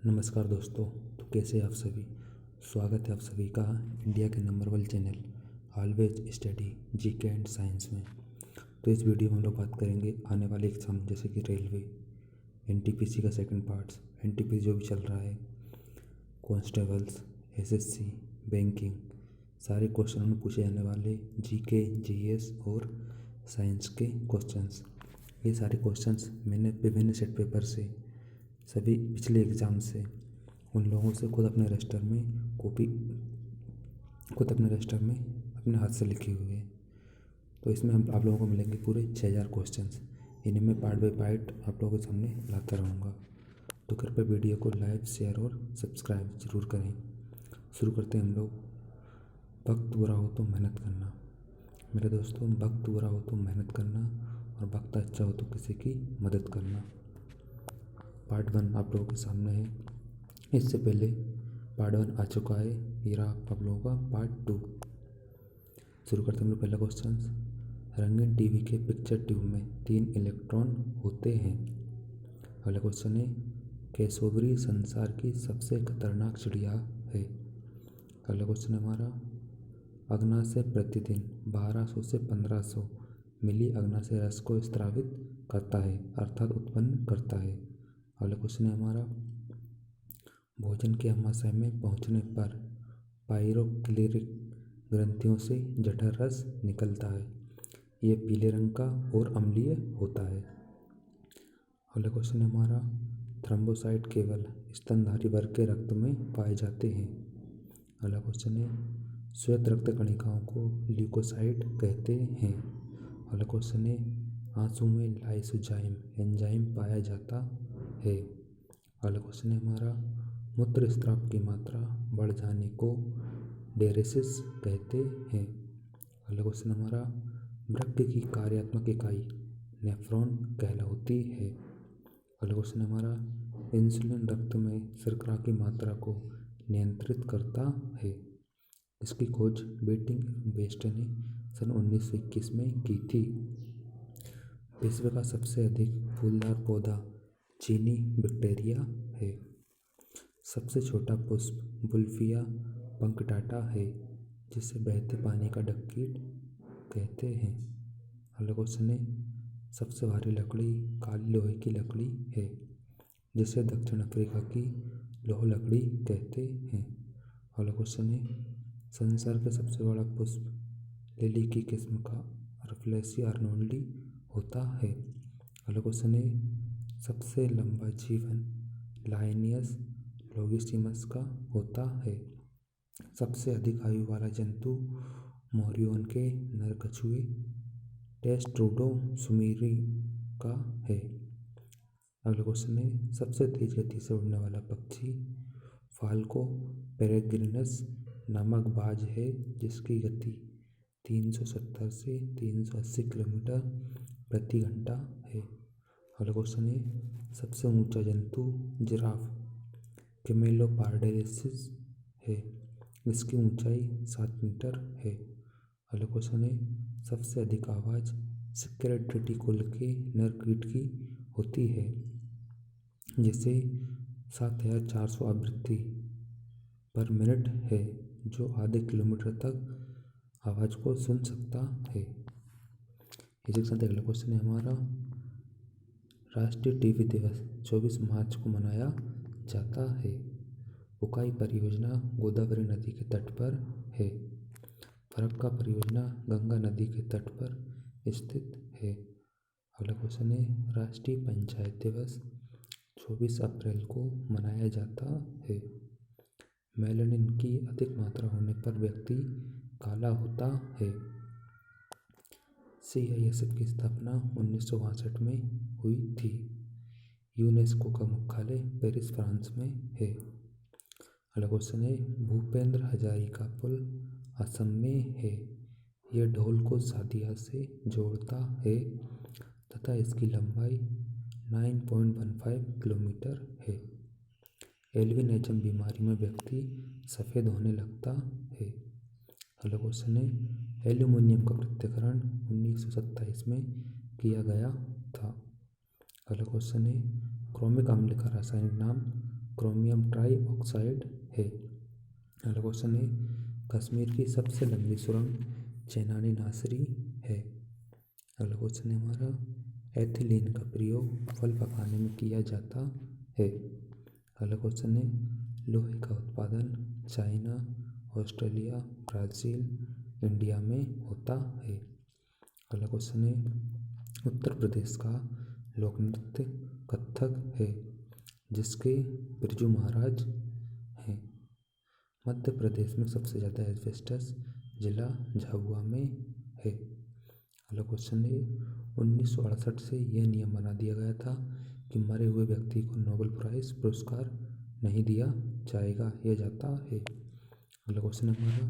नमस्कार दोस्तों। तो कैसे आप सभी। स्वागत है आप सभी का इंडिया के number 1 channel always study GK and science में। तो इस वीडियो में हम लोग बात करेंगे आने वाले एग्ज़ाम जैसे कि रेलवे, एनटीपीसी का सेकंड पार्ट्स, एनटीपीसी जो भी चल रहा है, कॉन्स्टेबल्स, एसएससी, बैंकिंग, सारे क्वेश्चन में पूछे जाने वाले जीके, जीएस और साइंस के क्वेश्चंस। ये सारे क्वेश्चंस मैंने विभिन्न सेट पेपर से, सभी पिछले एग्ज़ाम से, उन लोगों से खुद अपने रजिस्टर में अपने हाथ से लिखे हुए हैं। तो इसमें हम आप लोगों को मिलेंगे पूरे 6000 क्वेश्चंस। इन्हें मैं पार्ट बाय पार्ट आप लोगों के सामने लाता रहूँगा। तो कृपया वीडियो को लाइक, शेयर और सब्सक्राइब ज़रूर करें। शुरू करते हैं हम लोग। वक्त बुरा हो तो मेहनत करना। मेरे दोस्तों, वक्त बुरा हो तो मेहनत करना और वक्त अच्छा हो तो किसी की मदद करना। पार्ट 1 आप लोगों के सामने है। इससे पहले पार्ट 1 आ चुका है, ये रहा आप लोगों का पार्ट 2। शुरू करते हैं हम लोग। पहला क्वेश्चन, रंगीन टीवी के पिक्चर ट्यूब में 3 इलेक्ट्रॉन होते हैं। अगला क्वेश्चन है, कैसोवरी संसार की सबसे खतरनाक चिड़िया है। अगला क्वेश्चन है हमारा, अग्नाशय प्रतिदिन 1200 से 1500 मिली अग्नाशय रस को स्रावित करता है अर्थात उत्पन्न करता है। अगला क्वेश्चन है हमारा, भोजन के आमाशय में पहुंचने पर पाइरोक्लिरिक ग्रंथियों से जठर रस निकलता है। ये पीले रंग का और अम्लीय होता है। अगला क्वेश्चन है हमारा, थ्रोम्बोसाइट केवल स्तनधारी वर्ग के रक्त में पाए जाते हैं। अगला क्वेश्चन है, श्वेत रक्त कणिकाओं को ल्यूकोसाइट कहते हैं। अगला क्वेश्चन है, आंसू में लाइसोजाइम एंजाइम पाया जाता है। अगला क्वेश्चन है हमारा, मूत्र स्राव की मात्रा बढ़ जाने को डेरेसिस कहते हैं। अगला क्वेश्चन हमारा, वृक्क की कार्यात्मक इकाई नेफ्रॉन कहलाती है। अगला क्वेश्चन हमारा, इंसुलिन रक्त में शर्करा की मात्रा को नियंत्रित करता है। इसकी खोज बेस्ट ने सन 1921 में की थी। विश्व का सबसे अधिक फूलदार पौधा चीनी विक्टोरिया है। सबसे छोटा पुष्प बुल्फिया पंकटाटा है, जिसे बहते पानी का डककीट कहते हैं। अगला क्वेश्चन है, सबसे भारी लकड़ी काली लोहे की लकड़ी है, जिसे दक्षिण अफ्रीका की लोह लकड़ी कहते हैं। अगला क्वेश्चन है, संसार का सबसे बड़ा पुष्प लिली की किस्म का रफलेसिया आर्नोल्डी होता है। अगला क्वेश्चन है, सबसे लंबा जीवन लाइनियस लॉगिसिमस का होता है। सबसे अधिक आयु वाला जंतु मोरियन के नर कछुए टेस्ट्रुडो सुमीरी का है। अगला क्वेश्चन है, सबसे तेज गति से उड़ने वाला पक्षी फाल्को पेरेग्रिनस नामक बाज है, जिसकी गति 370 से 380 किलोमीटर प्रति घंटा है। अगला क्वेश्चन है, सबसे ऊंचा जंतु जिराफ कैमेलोपार्डेंसिस है, इसकी ऊंचाई 7 मीटर है। अगला क्वेश्चन है, सबसे अधिक आवाज़ सिक्रेटरी कुल के नर कीट की होती है, जिसे 7400 आवृत्ति पर मिनट है, जो आधे किलोमीटर तक आवाज़ को सुन सकता है। इसी के साथ अगला क्वेश्चन है हमारा, राष्ट्रीय टीबी दिवस 24 मार्च को मनाया जाता है। उकाई परियोजना गोदावरी नदी के तट पर है। फरक्का परियोजना गंगा नदी के तट पर स्थित है। अगला क्वेश्चन है, राष्ट्रीय पंचायत दिवस 24 अप्रैल को मनाया जाता है। मेलानिन की अधिक मात्रा होने पर व्यक्ति काला होता है। CISF की स्थापना 1962 में हुई थी। यूनेस्को का मुख्यालय पेरिस, फ्रांस में है। अगला क्वेश्चन है, भूपेंद्र हजारिका पुल असम में है। यह ढोल को सादिया से जोड़ता है तथा इसकी लंबाई 9.15 किलोमीटर है। एल्बिनिज्म बीमारी में व्यक्ति सफ़ेद होने लगता है। अगला क्वेश्चन है, एल्यूमीनियम का पृथक्करण 1927 में किया गया था। अगला क्वेश्चन है, क्रोमिक अम्ल का रासायनिक नाम क्रोमियम ट्राइऑक्साइड है। अगला क्वेश्चन है कश्मीर की सबसे लंबी सुरंग चेनानी नासरी है। अगला क्वेश्चन है हमारा एथिलीन का प्रयोग फल पकाने में किया जाता है। अगला क्वेश्चन है लोहे का उत्पादन चाइना, ऑस्ट्रेलिया, ब्राज़ील, इंडिया में होता है। अगला क्वेश्चन है उत्तर प्रदेश का लोक नृत्य कथक है जिसके बिरजू महाराज हैं। मध्य प्रदेश में सबसे ज़्यादा एस्बेस्टस जिला झाबुआ में है। अगला क्वेश्चन है 1968 से यह नियम बना दिया गया था कि मरे हुए व्यक्ति को नोबेल प्राइज़ पुरस्कार नहीं दिया जाएगा या जाता है। अगला क्वेश्चन है हमारा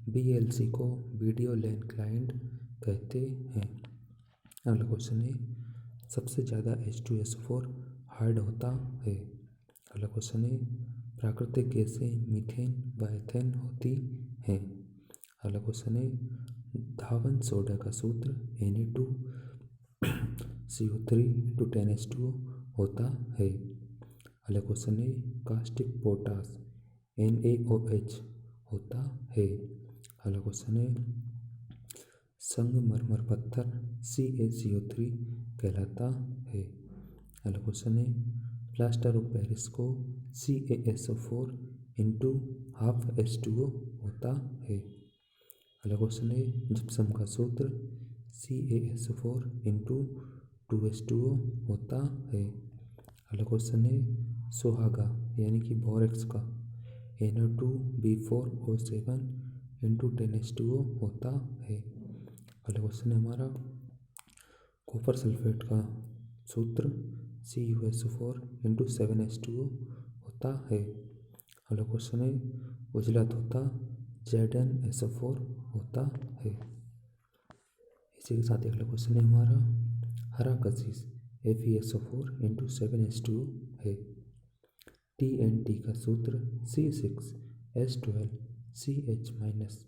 VLC को वीडियो लैन क्लाइंट कहते हैं। अगला क्वेश्चन है सबसे ज़्यादा H2SO4 हार्ड होता है। अगला क्वेश्चन है प्राकृतिक गैसें मीथेन व एथेन होती हैं। अगला क्वेश्चन है धावन सोडा का सूत्र Na2CO3 होता है। अगला क्वेश्चन है कास्टिक पोटास NaOH होता है। अगला क्वेश्चन है संगमरमर पत्थर CaCO3 कहलाता है। अगला क्वेश्चन है प्लास्टर ऑफ पेरिस को CaSO4 × ½ H2O होता है। अगला क्वेश्चन है जिप्सम का सूत्र CaSO4 × 2H2O होता है। अगला क्वेश्चन है सुहागा यानी कि बोरेक्स का Na2B4O7 × 10H2O होता है। अगला क्वेश्चन है हमारा कॉपर सल्फेट का सूत्र CuSO4 × 7H2O होता है। अगला क्वेश्चन है उजला तोता ZnSO4 होता है। इसी के साथ अगला क्वेश्चन है हमारा हरा कशिश FeSO4 × 7H2O है। TNT का सूत्र C6H12CH-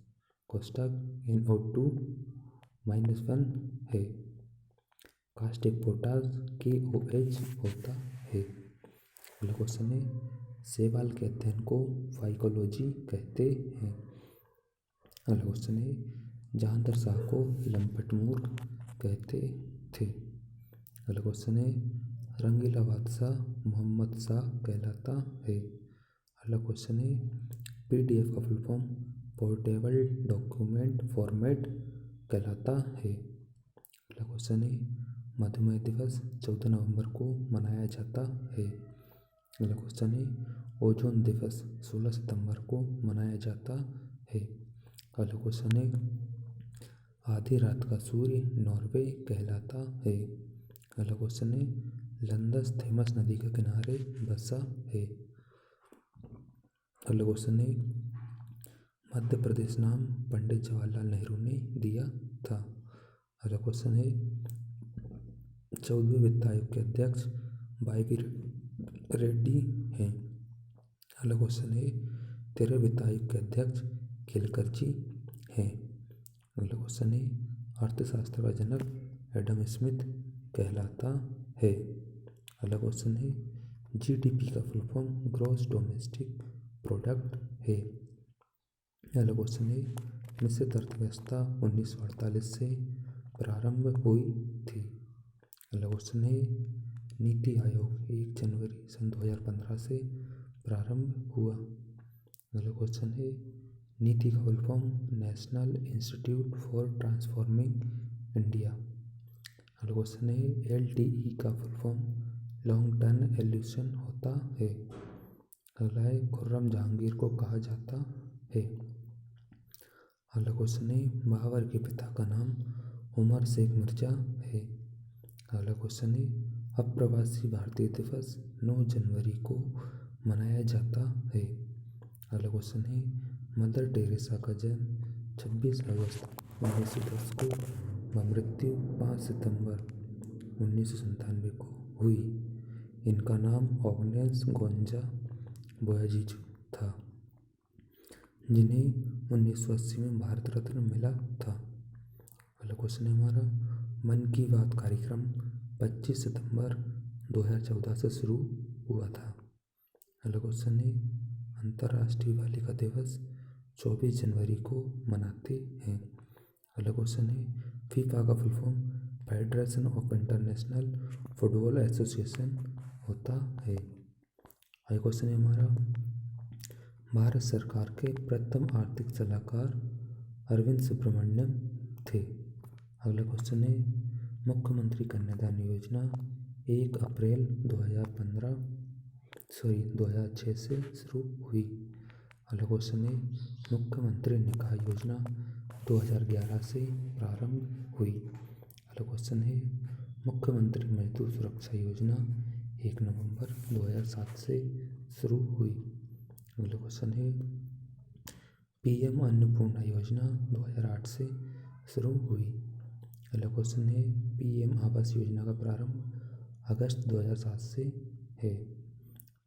कोष्ठक NO2-1 है। कास्टिक पोटास KOH होता है। अगला क्वेश्चन है शैवाल के अध्ययन को फाइकोलॉजी कहते हैं। अगला क्वेश्चन है जहांगीर शाह को लंपट मूर्ख कहते थे। अगला क्वेश्चन है रंगीला बादशाह मोहम्मद शाह कहलाता है। अगला क्वेश्चन है PDF का full form portable document format कहलाता है। अगला क्वेश्चन है मधुमेह दिवस 14 नवंबर को मनाया जाता है। अगला क्वेश्चन है ओजोन दिवस 16 सितंबर को मनाया जाता है। अगला क्वेश्चन है आधी रात का सूर्य नॉर्वे कहलाता है। अगला क्वेश्चन है लंदस थेमस नदी के किनारे बसा है। अगला क्वेश्चन है मध्य प्रदेश नाम पंडित जवाहरलाल नेहरू ने दिया था। अगला क्वेश्चन है 14वें वित्त आयोग के अध्यक्ष वाई रेड्डी हैं। अगला क्वेश्चन है 13वें वित्त आयोग के अध्यक्ष केलकर्जी हैं। अगला क्वेश्चन है अर्थशास्त्र का जनक एडम स्मिथ कहलाता है। अगला क्वेश्चन है GDP का full form gross domestic product है। अगला क्वेश्चन है मिश्रित अर्थव्यवस्था 1948 से प्रारंभ हुई थी। अगला क्वेश्चन है नीति आयोग 1 जनवरी सन 2015 से प्रारंभ हुआ। अगला क्वेश्चन है नीति का full form national institute for transforming India. अगला क्वेश्चन है LTE का full form long term evolution होता है। अगला है खुर्रम जहांगीर को कहा जाता है। अगला क्वेश्चन है बाबर के पिता का नाम उमर शेख मिर्जा है। अगला क्वेश्चन है अप्रवासी भारतीय दिवस 9 जनवरी को मनाया जाता है। अगला क्वेश्चन है मदर टेरेसा का जन्म 26 अगस्त 1910 को व मृत्यु 5 सितंबर 1997 को हुई। इनका नाम ऑग्नेस गोंजा बोयाजिजू था जिन्हें 1980 में भारत रत्न मिला था। अगला क्वेश्चन है हमारा मन की बात कार्यक्रम 25 सितंबर 2014 से शुरू हुआ था। अगला क्वेश्चन है अंतर्राष्ट्रीय बालिका दिवस 24 जनवरी को मनाते हैं। अगला क्वेश्चन है फीफा का full form federation of international football association होता है। अगला क्वेश्चन है हमारा भारत सरकार के प्रथम आर्थिक सलाहकार अरविंद सुब्रमण्यम थे। अगला क्वेश्चन है मुख्यमंत्री कन्यादान योजना 1 अप्रैल 2006 से शुरू हुई। अगला क्वेश्चन है मुख्यमंत्री निकाय योजना 2011 से प्रारंभ हुई। अगला क्वेश्चन है मुख्यमंत्री मजदूर सुरक्षा योजना 1 नवंबर 2007 से शुरू हुई। अगला क्वेश्चन है पीएम अन्नपूर्णा योजना 2008 से शुरू हुई। अगला क्वेश्चन है पीएम आवास योजना का प्रारंभ अगस्त 2007 से है।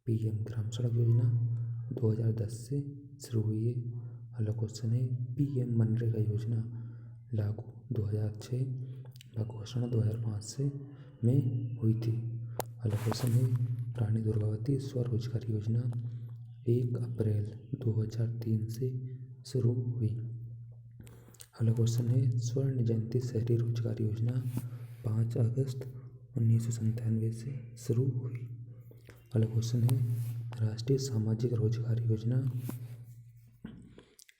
पीएम ग्राम सड़क योजना 2010 से शुरू हुई है। अगला क्वेश्चन है पीएम मनरेगा योजना लागू 2006 व घोषणा 2005 से में हुई थी। अगला क्वेश्चन है रानी दुर्गावती स्वरोजगार योजना 1 अप्रैल 2003 से शुरू हुई। अगला क्वेश्चन है स्वर्ण जयंती शहरी रोजगार योजना 5 अगस्त 1997 से शुरू हुई। अगला क्वेश्चन है राष्ट्रीय सामाजिक रोजगार योजना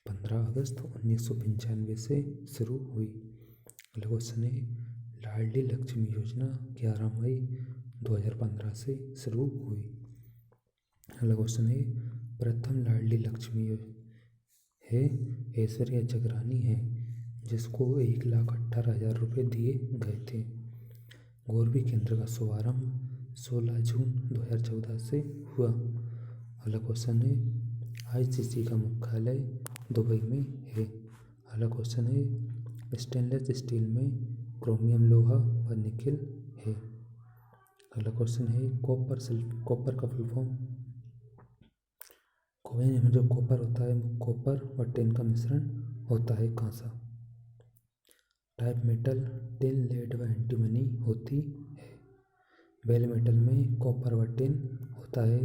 15 अगस्त 1995 से शुरू हुई। अगला क्वेश्चन है लाडली लक्ष्मी योजना 11 मई 2015 से शुरू हुई। अगला क्वेश्चन है प्रथम लाडली लक्ष्मी है ऐश्वर्या जगरानी है जिसको 1,18,000 रुपये दिए गए थे। गौरवी केंद्र का शुभारंभ 16 जून 2014 से हुआ। अगला क्वेश्चन है आईसीसी का मुख्यालय दुबई में है। अगला क्वेश्चन है स्टेनलेस स्टील में क्रोमियम लोहा व निकेल है। अगला क्वेश्चन है कॉपर का फुल फॉर्म में जो कॉपर होता है वो कॉपर और टिन का मिश्रण होता है कांसा। टाइप मेटल टिन लेड व एंटीमनी होती है। बेल मेटल में कॉपर व टिन होता है।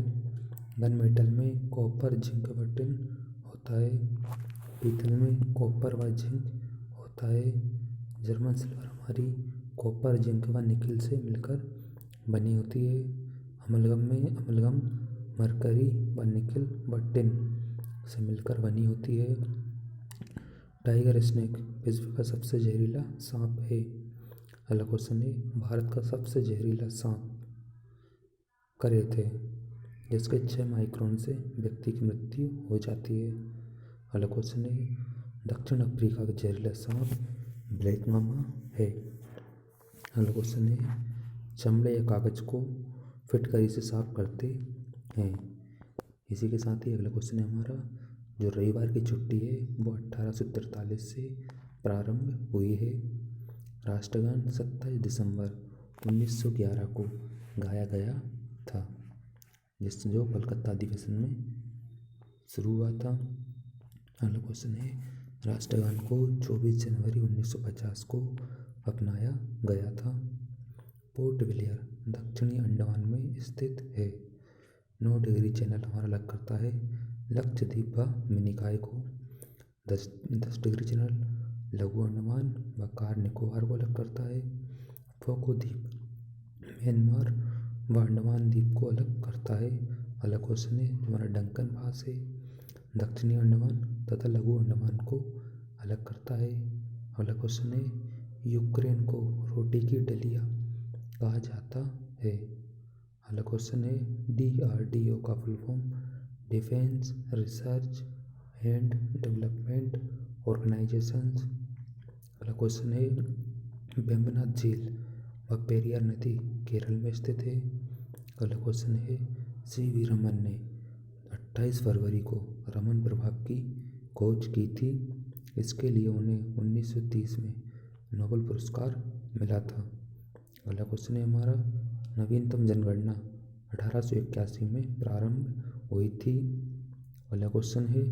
गन मेटल में कॉपर जिंक व टिन होता है। पीतल में कॉपर व जिंक होता है। जर्मन सिल्वर हमारी कॉपर जिंक व निकेल से मिलकर बनी होती है। अमलगम मरकरी व निकेल व टिन से मिलकर बनी होती है। टाइगर स्नेक विश्व का सबसे जहरीला सांप है। अगला क्वेश्चन है भारत का सबसे जहरीला सांप करेत है जिसके 6 माइक्रोन से व्यक्ति की मृत्यु हो जाती है। अगला क्वेश्चन है दक्षिण अफ्रीका का जहरीला सांप ब्लैक मामा है। अगला क्वेश्चन है चमड़े या कागज को फिटकरी से साफ करते हैं। इसी के साथ ही अगला क्वेश्चन है हमारा जो रविवार की छुट्टी है वो 1843 से प्रारंभ हुई है। राष्ट्रगान 27 दिसंबर 1911 को गाया गया था जो कलकत्ता अधिवेशन में शुरू हुआ था। अगला क्वेश्चन है राष्ट्रगान को 24 जनवरी 1950 को अपनाया गया था। पोर्ट ब्लेयर दक्षिणी अंडमान में स्थित है। 9 डिग्री चैनल हमारा अलग करता है लक्षद्वीप व मिनिकॉय को। 10 डिग्री चैनल लघु अंडमान व कार निकोबार को अलग करता है। फोको द्वीप म्यांमार व अंडमान द्वीप को अलग करता है। अगला क्वेश्चन है हमारा डंकन भास है दक्षिणी अंडमान तथा लघु अंडमान को अलग करता है। अगला क्वेश्चन है यूक्रेन को रोटी की डलिया कहा जाता है। अगला क्वेश्चन है DRDO का full form defence research and development organisations. अगला क्वेश्चन है वेम्बनाड झील व पेरियार नदी केरल में स्थित है। अगला क्वेश्चन है CV रमन ने 28 फरवरी को रमन प्रभाव की खोज की थी। इसके लिए उन्हें 1930 में नोबेल पुरस्कार मिला था। अगला क्वेश्चन है हमारा नवीनतम जनगणना 1881 में प्रारंभ हुई थी। अगला क्वेश्चन है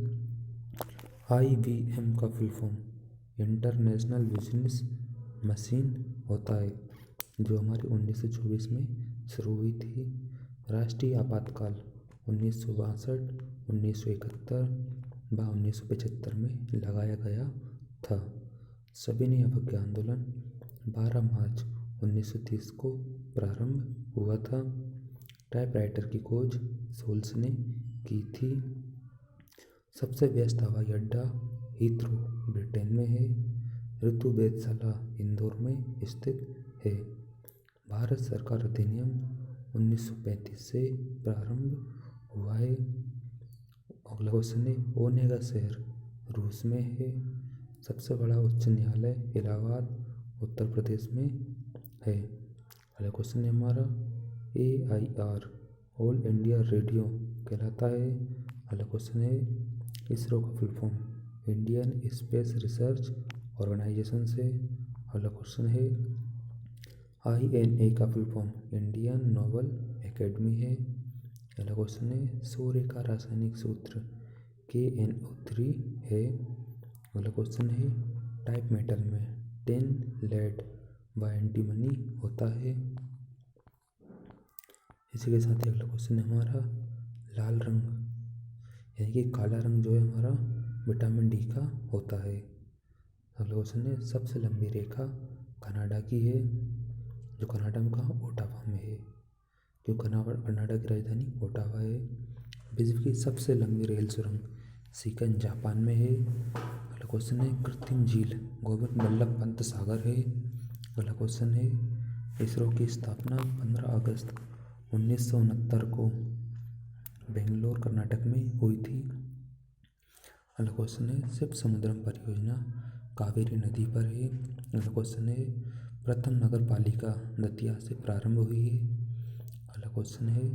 IBM का full form international business machine होता है जो हमारी 1924 में शुरू हुई थी। राष्ट्रीय आपातकाल 1962, 1971 व 1975 में लगाया गया था। सविनय अवज्ञा आंदोलन 12 मार्च 1930 को प्रारंभ हुआ था। टाइपराइटर की खोज सोल्स ने की थी। सबसे व्यस्त हवाई अड्डा हीथ्रो ब्रिटेन में है। ऋतु वेधशाला इंदौर में स्थित है। भारत सरकार अधिनियम 1935 से प्रारंभ हुआ है। अगला क्वेश्चन है, ओनेगा शहर रूस में है। सबसे बड़ा उच्च न्यायालय इलाहाबाद उत्तर प्रदेश में है। अगला क्वेश्चन है हमारा, AIR ऑल इंडिया रेडियो कहलाता है। अगला क्वेश्चन है, इसरो का full form Indian space research organisation से। अगला क्वेश्चन है, INA का full form Indian noble academy है। अगला क्वेश्चन है, सूर्य का रासायनिक सूत्र KNO3 है। अगला क्वेश्चन है, टाइप मेटल में टिन, लेड व एंटीमनी होता है। इसी के साथ ही अगला क्वेश्चन है हमारा, लाल रंग यानी कि काला रंग जो है हमारा विटामिन D का होता है। अगला क्वेश्चन है, सबसे लंबी रेखा कनाडा की है, जो कनाडा में कहाँ, ओटावा में है, जो कनाडा की राजधानी ओटावा है। विश्व की सबसे लंबी रेल सुरंग शिकन जापान में है। अगला क्वेश्चन है, कृत्रिम झील गोविंद बल्लभ पंत सागर है। अगला क्वेश्चन है, इसरो की स्थापना 15 अगस्त 1969 को बेंगलोर कर्नाटक में हुई थी। अगला क्वेश्चन है, शिव समुद्रम परियोजना कावेरी नदी पर है। अगला क्वेश्चन है, प्रथम नगर पालिका दतिया से प्रारंभ हुई है। अगला क्वेश्चन है,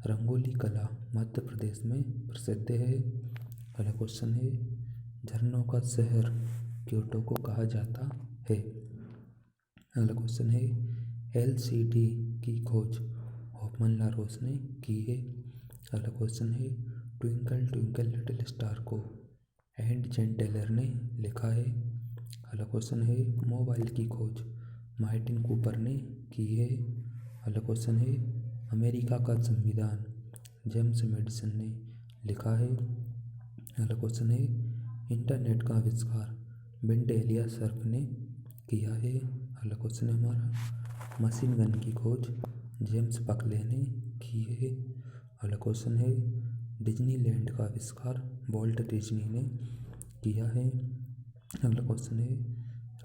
रंगोली कला मध्य प्रदेश में प्रसिद्ध है। अगला क्वेश्चन है, झरनों का शहर क्योटो को कहा जाता है। अगला क्वेश्चन है, LCD की खोज हॉफमन ला रोस ने की है। अगला क्वेश्चन है, ट्विंकल ट्विंकल लिटिल स्टार को एंड जेन टेलर ने लिखा है। अगला क्वेश्चन है, मोबाइल की खोज मार्टिन कूपर ने की है। अगला क्वेश्चन है, अमेरिका का संविधान जेम्स मैडिसन ने लिखा है। अगला क्वेश्चन है, इंटरनेट का आविष्कार बिंड एलियस सर्फ ने किया है। अगला क्वेश्चन है हमारा, मशीन गन की खोज जेम्स बकले ने की है। अगला क्वेश्चन है, डिज्नीलैंड का आविष्कार वॉल्ट डिज्नी ने किया है। अगला क्वेश्चन है,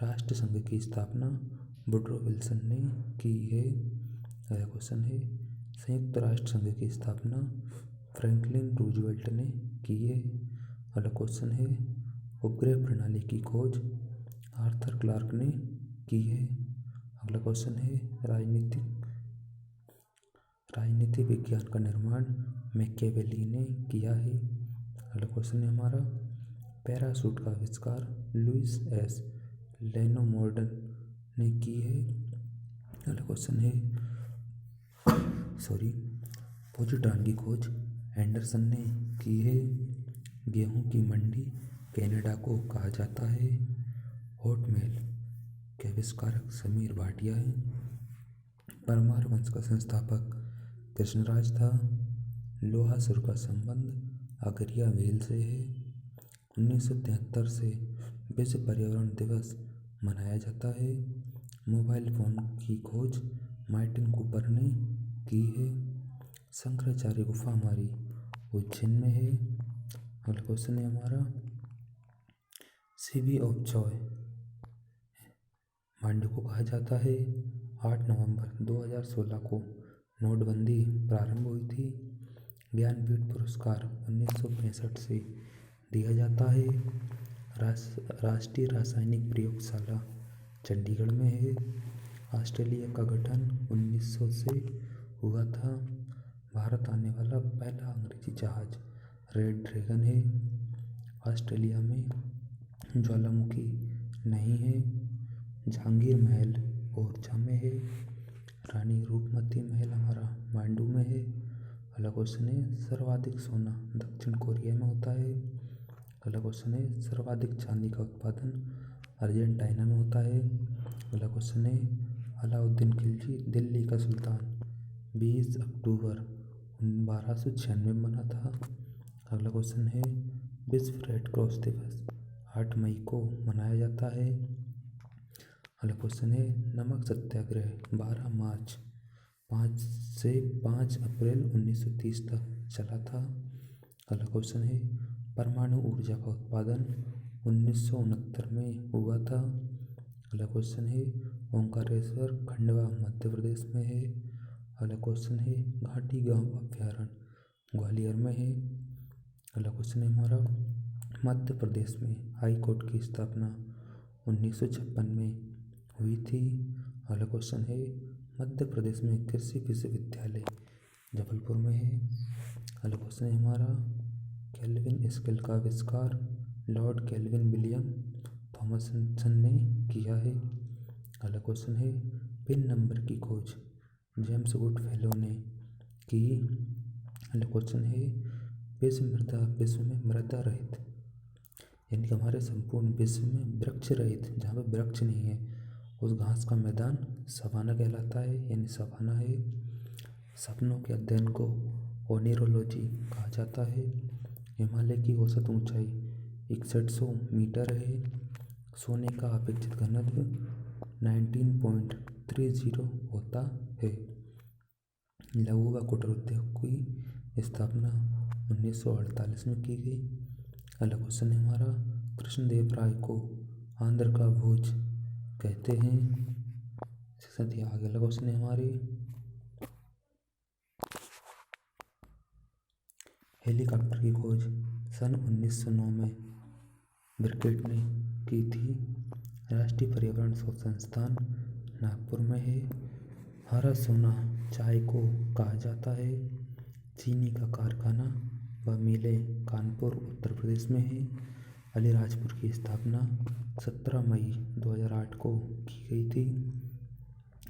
राष्ट्रसंघ की स्थापना वुडरो विल्सन ने की है। अगला क्वेश्चन है, संयुक्त राष्ट्र संघ की स्थापना फ्रैंकलिन रूजवेल्ट ने की है। अगला क्वेश्चन है, उपग्रह प्रणाली की खोज आर्थर क्लार्क ने की है। अगला क्वेश्चन है, राजनीति विज्ञान का निर्माण मैकियावेली ने किया है। अगला क्वेश्चन है हमारा, पैराशूट का आविष्कार लुइस एस लेनोमोर्डन ने की है। अगला क्वेश्चन है, पोजिट्रॉन की खोज एंडरसन ने की है। गेहूं की मंडी कनाडा को कहा जाता है। हॉटमेल के आविष्कारक समीर भाटिया है। परमार वंश का संस्थापक कृष्णराज था। लोहासुर का संबंध आगरिया व्हेल से है। 1973 से विश्व पर्यावरण दिवस मनाया जाता है। मोबाइल फ़ोन की खोज मार्टिन कूपर ने की है। शंकराचार्य गुफा हमारी उज्जैन में है। अगला क्वेश्चन है हमारा, सिटी ऑफ जॉय मांडू को कहा जाता है। 8 नवंबर 2016 को नोटबंदी प्रारंभ हुई थी। ज्ञानपीठ पुरस्कार 1965 से दिया जाता है। राष्ट्रीय रासायनिक प्रयोगशाला चंडीगढ़ में है। ऑस्ट्रेलिया का गठन 1900 से हुआ था। भारत आने वाला पहला अंग्रेजी जहाज रेड ड्रैगन है। ऑस्ट्रेलिया में ज्वालामुखी नहीं है। जहांगीर महल ओरछा में है। रानी रूपमती महल हमारा मांडू में है। अगला क्वेश्चन है, सर्वाधिक सोना दक्षिण कोरिया में होता है। अगला क्वेश्चन है, सर्वाधिक चांदी का उत्पादन अर्जेंटीना में होता है। अगला क्वेश्चन है, अलाउद्दीन खिलजी दिल्ली का सुल्तान 20 अक्टूबर 1296 में बना था। अगला क्वेश्चन है विश्व रेड क्रॉस दिवस 8 मई को मनाया जाता है। अगला क्वेश्चन है नमक सत्याग्रह 12 मार्च 5 से 5 अप्रैल 1930 तक चला था। अगला क्वेश्चन है परमाणु ऊर्जा का उत्पादन 1969 में हुआ था। अगला क्वेश्चन है ओंकारेश्वर खंडवा मध्य प्रदेश में है। अगला क्वेश्चन है घाटी गांव अभ्यारण्य ग्वालियर में है। अगला क्वेश्चन है हमारा मध्य प्रदेश में हाई कोर्ट की स्थापना 1956 में हुई थी। अगला क्वेश्चन है मध्य प्रदेश में कृषि विश्वविद्यालय जबलपुर में है। अगला क्वेश्चन है हमारा केल्विन स्केल का आविष्कार लॉर्ड केल्विन विलियम थॉमसन ने किया है। अगला क्वेश्चन है पिन नंबर की खोज जेम्स गुड फेलो ने की। अगला क्वेश्चन है विश्व में मृदा रहित यानी कि हमारे संपूर्ण विश्व में वृक्ष रहित जहाँ पे वृक्ष नहीं है उस घास का मैदान सवाना कहलाता है, यानी सवाना है। सपनों के अध्ययन को ओनिरोलॉजी कहा जाता है। हिमालय की औसत ऊंचाई 6100 मीटर है। सोने का अपेक्षित घनत्व 19.30 होता है। लघु व कुटीर उद्योग की स्थापना 1948 में की गई। अगला क्वेश्चन है हमारा कृष्णदेव राय को आंध्र का भोज कहते हैं। साथ ही आगे अगला क्वेश्चन है हमारे हेलीकॉप्टर की खोज सन 1909 में ब्रिकेट ने की थी। राष्ट्रीय पर्यावरण शोध संस्थान नागपुर में है। हरा सोना चाय को कहा जाता है। चीनी का कारखाना व मिलें कानपुर उत्तर प्रदेश में है। अलीराजपुर की स्थापना 17 मई 2008 को की गई थी।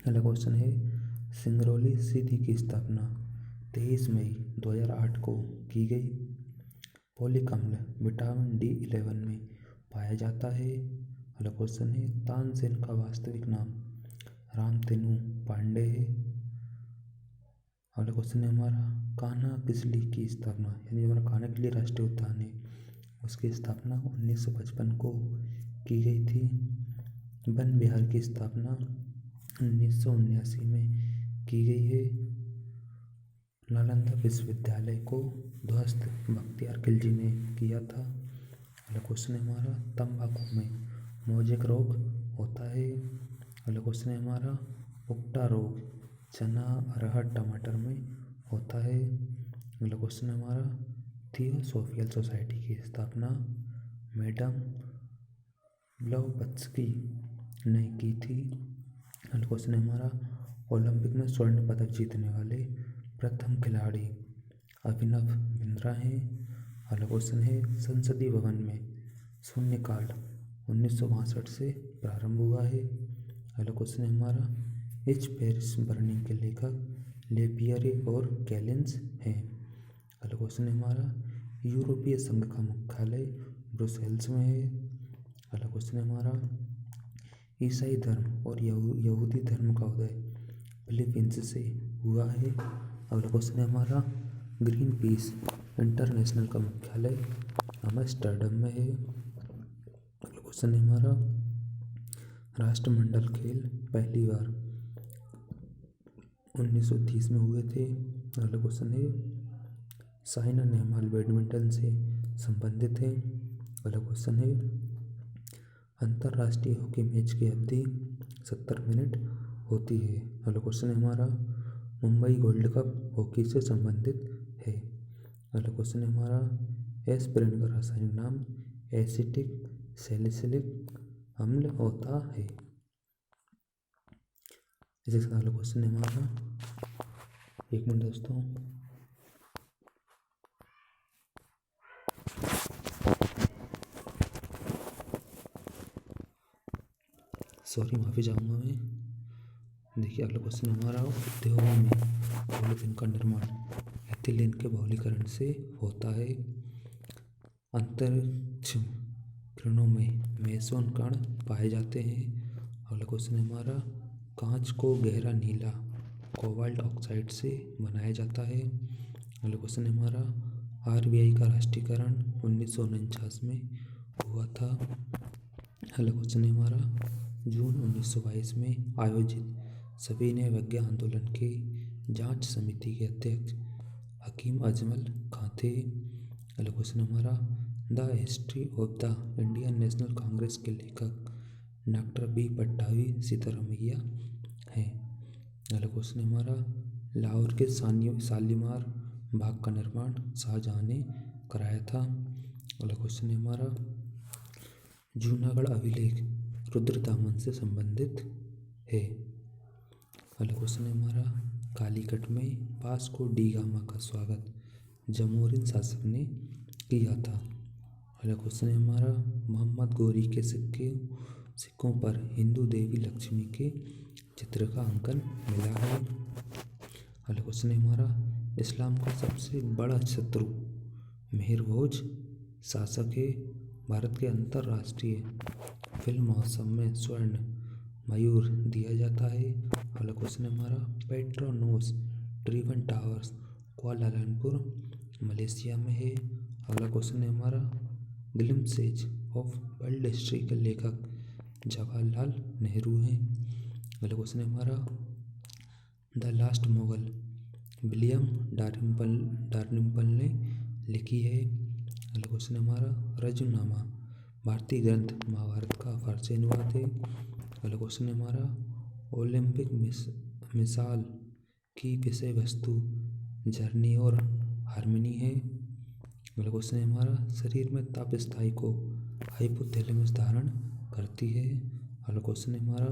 अगला क्वेश्चन है सिंगरौली सीधी की स्थापना 23 मई 2008 को की गई। पोलिक अम्ल विटामिन D11 में पाया जाता है। अगला क्वेश्चन है तानसेन का वास्तविक नाम रामतेनु पांडे है। अगला क्वेश्चन है हमारा कान्हा किसली की स्थापना यानी हमारा कान्हा किसली राष्ट्रीय उद्यान है उसकी स्थापना 1955 को की गई थी। वन विहार की स्थापना 1979 में की गई है। नालंदा विश्वविद्यालय को ध्वस्त बख्तियार खिलजी ने किया था। अगला क्वेश्चन है हमारा तंबाकू में मोजेक रोग होता है। अगला क्वेश्चन है हमारा पुक्टा रोग चना अरहर टमाटर में होता है। अगला क्वेश्चन है हमारा थियोसोफिकल सोसाइटी की स्थापना मैडम ब्लवत्स्की ने की थी। अगला क्वेश्चन है हमारा ओलंपिक में स्वर्ण पदक जीतने वाले प्रथम खिलाड़ी अभिनव बिंद्रा हैं। अगला क्वेश्चन है संसदीय भवन में शून्यकाल 1962 से प्रारंभ हुआ है। अगला क्वेश्चन है हमारा एच पेरिस बर्निंग के लेखक लेपियरे और कैलिंस हैं। अगला क्वेश्चन है हमारा यूरोपीय संघ का मुख्यालय ब्रुसेल्स में है। अगला क्वेश्चन है हमारा ईसाई धर्म और यहूदी धर्म का उदय फिलीपींस से हुआ है। अगला क्वेश्चन है हमारा ग्रीन पीस इंटरनेशनल का मुख्यालय एम्स्टर्डम में है। अगला क्वेश्चन है हमारा राष्ट्रमंडल खेल पहली बार 1930 में हुए थे। अगला क्वेश्चन है साइना नेहवाल बैडमिंटन से संबंधित है। अगला क्वेश्चन है अंतर्राष्ट्रीय हॉकी मैच की अवधि 70 मिनट होती है। अगला क्वेश्चन है हमारा मुंबई गोल्ड कप हॉकी से संबंधित है। अगला क्वेश्चन है हमारा एस्पिरिन का रासायनिक नाम एसिटिक सैलिसिलिक अम्ल होता है। इसी के अगला क्वेश्चन है हमारा एक मिनट दोस्तों सॉरी माफ़ी चाहूँगा मैं। देखिए अगला क्वेश्चन हमारा उद्योगों में पॉलीथीन का निर्माण एथिलीन के बहुलीकरण से होता है। अंतरिक्ष किरणों में मेसोन कण पाए जाते हैं। अगला क्वेश्चन हमारा कांच को गहरा नीला कोबाल्ट ऑक्साइड से बनाया जाता है। अगला क्वेश्चन है हमारा आरबीआई का राष्ट्रीयकरण 1949 में हुआ था। अगला क्वेश्चन है हमारा जून 1922 में आयोजित सविनय अवज्ञा आंदोलन के जांच समिति के अध्यक्ष हकीम अजमल खां थे। अगला क्वेश्चन हमारा the history of the Indian national Congress के लेखक डॉक्टर बी पट्टाभी सीतारामैया हैं। अगला क्वेश्चन हमारा लाहौर के शालीमार बाग का निर्माण शाहजहां ने कराया था। अगला क्वेश्चन है हमारा जूनागढ़ अभिलेख रुद्रदामन से संबंधित है। अगला क्वेश्चन है हमारा कालीकट में वास्को डी गामा का स्वागत जमोरिन शासक ने किया था। अगला क्वेश्चन है हमारा मोहम्मद गोरी के सिक्कों पर हिंदू देवी लक्ष्मी के चित्र का अंकन मिला है। अगला क्वेश्चन है हमारा इस्लाम का सबसे बड़ा शत्रु मेहरभोज शासक है। भारत के अंतर्राष्ट्रीय फिल्म महोत्सव में स्वर्ण मयूर दिया जाता है। अगला क्वेश्चन है हमारा पेट्रोनोस ट्रिवन टावर्स कुआलालंपुर मलेशिया में है। अगला क्वेश्चन है हमारा ग्लिम्पसेज ऑफ वर्ल्ड हिस्ट्री के लेखक जवाहरलाल नेहरू हैं। अगला क्वेश्चन है हमारा द लास्ट मुगल विलियम डार्लिंगपल ने लिखी है। अगला क्वेश्चन है हमारा रजनामा भारतीय ग्रंथ महाभारत का फारसी अनुवाद है। अगला क्वेश्चन है हमारा ओलंपिक मिसाल की विषय वस्तु जर्नी और हार्मनी है। अगला क्वेश्चन है हमारा शरीर में ताप स्थायी को हाइपोथैलेमस धारण करती है। अगला क्वेश्चन है हमारा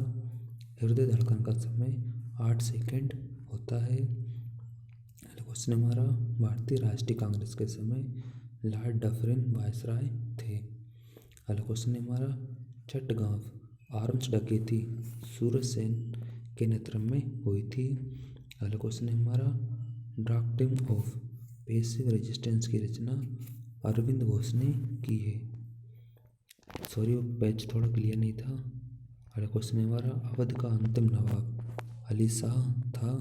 हृदय धड़कन का समय 8 सेकंड होता है। अगला क्वेश्चन है हमारा भारतीय राष्ट्रीय कांग्रेस के समय लॉर्ड डफरिन वायसराय थे। अगला क्वेश्चन है हमारा चटगांव आर्म्स डकैती सूरज सेन के नेतृत्व में हुई थी। अगला क्वेश्चन है हमारा ड्राफ्टिंग ऑफ पैसिव रेजिस्टेंस की रचना अरविंद घोष ने की है। सॉरी, वो पेज थोड़ा क्लियर नहीं था। अगला क्वेश्चन है हमारा अवध का अंतिम नवाब अली शाह था।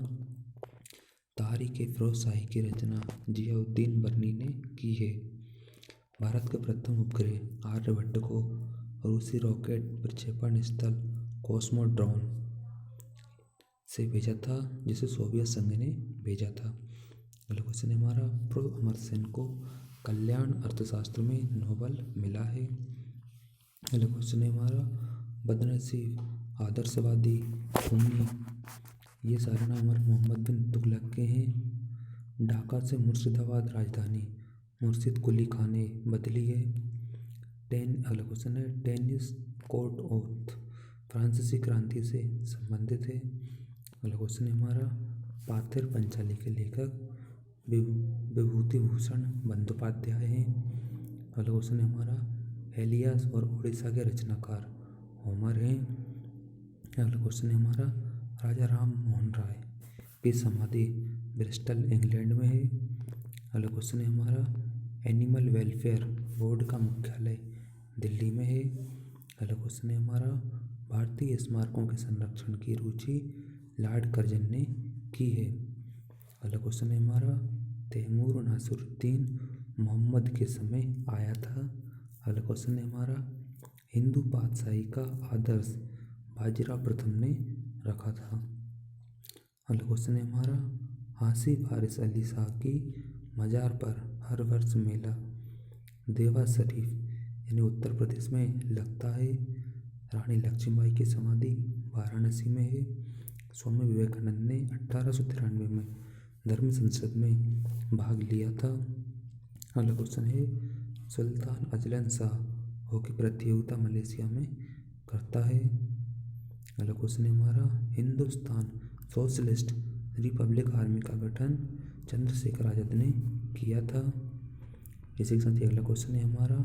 तारीख फिरोज शाही की रचना जियाउद्दीन बर्नी ने की है। भारत के प्रथम उपग्रह आर्यभट्ट को रूसी रॉकेट प्रक्षेपण स्थल कॉस्मोड्रोम से भेजा था, जिसे सोवियत संघ ने भेजा था। अगला क्वेश्चन है हमारा प्रो अमर सेन को कल्याण अर्थशास्त्र में नोबल मिला है। अगला क्वेश्चन है हमारा बदनसीब आदर्शवादी खूनी, ये सारे नाम हमारे मोहम्मद बिन तुगलक के हैं। ढाका से मुर्शिदाबाद राजधानी मुर्शिद कुली खान ने बदली है। अगला क्वेश्चन है टेनिस कोर्ट ऑफ फ्रांसीसी क्रांति से संबंधित है। अगला क्वेश्चन है हमारा पाथिर पंचाली के लेखक विभूति भूषण बंदोपाध्याय हैं। अगला क्वेश्चन है हमारा हेलियास और उड़ीसा के रचनाकार होमर हैं। अगला क्वेश्चन है हमारा राजा राम मोहन राय की समाधि ब्रिस्टल इंग्लैंड में है। अगला क्वेश्चन है हमारा एनिमल वेलफेयर बोर्ड का मुख्यालय दिल्ली में है। अगला क्वेश्चन है हमारा भारतीय स्मारकों के संरक्षण की रुचि लॉर्ड कर्जन ने की है। अगला क्वेश्चन है हमारा तैमूर नासिरुद्दीन मोहम्मद के समय आया था। अगला क्वेश्चन है हमारा हिंदू बादशाही का आदर्श बाजीराव प्रथम ने रखा था। अगला क्वेश्चन है हमारा हासी फारिस अली शाह की मज़ार पर हर वर्ष मेला देवा शरीफ यानी उत्तर प्रदेश में लगता है। रानी लक्ष्मीबाई की समाधि वाराणसी में है। स्वामी विवेकानंद ने 1893 में धर्म संसद में भाग लिया था। अगला क्वेश्चन है सुल्तान अजलन शाह हॉकी प्रतियोगिता मलेशिया में करता है। अगला क्वेश्चन है हमारा हिंदुस्तान सोशलिस्ट रिपब्लिक आर्मी का गठन चंद्रशेखर आज़ाद ने किया था। इसी के साथ ही अगला क्वेश्चन है हमारा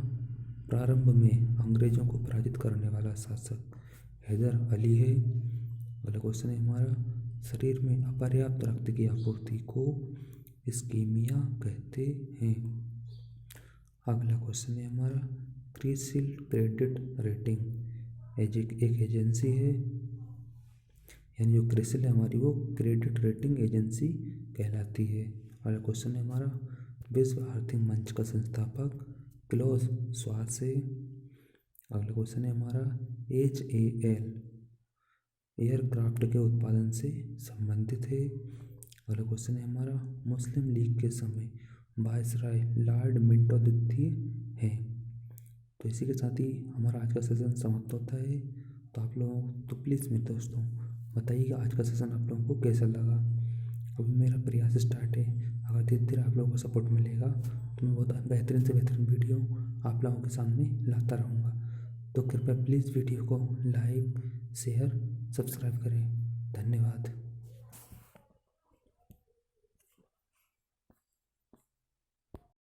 प्रारंभ में अंग्रेजों को पराजित करने वाला शासक हैदर अली है। अगला क्वेश्चन है हमारा शरीर में अपर्याप्त रक्त की आपूर्ति को इस्कीमिया कहते हैं। अगला क्वेश्चन है हमारा क्रिसिल क्रेडिट रेटिंग एक एजेंसी है, यानी जो क्रिसिल है हमारी वो क्रेडिट रेटिंग एजेंसी कहलाती है। अगला क्वेश्चन है हमारा, विश्व आर्थिक मंच का संस्थापक क्लॉस श्वाब है। अगला क्वेश्चन है हमारा, HAL एयरक्राफ्ट के उत्पादन से संबंधित है। अगला क्वेश्चन है हमारा, मुस्लिम लीग के समय वायसराय लॉर्ड मिंटो द्वितीय हैं। तो इसी के साथ ही हमारा आज का सेशन समाप्त होता है। तो आप लोगों तो प्लीज़ मेरे दोस्तों बताइएगा आज का सेशन आप लोगों को कैसा लगा। अभी मेरा प्रयास स्टार्ट है, अगर धीरे धीरे आप लोगों को सपोर्ट मिलेगा तो मैं बहुत बेहतरीन से बेहतरीन वीडियो आप लोगों के सामने लाता रहूँगा। तो कृपया प्लीज़ वीडियो को लाइक शेयर सब्सक्राइब करें। धन्यवाद।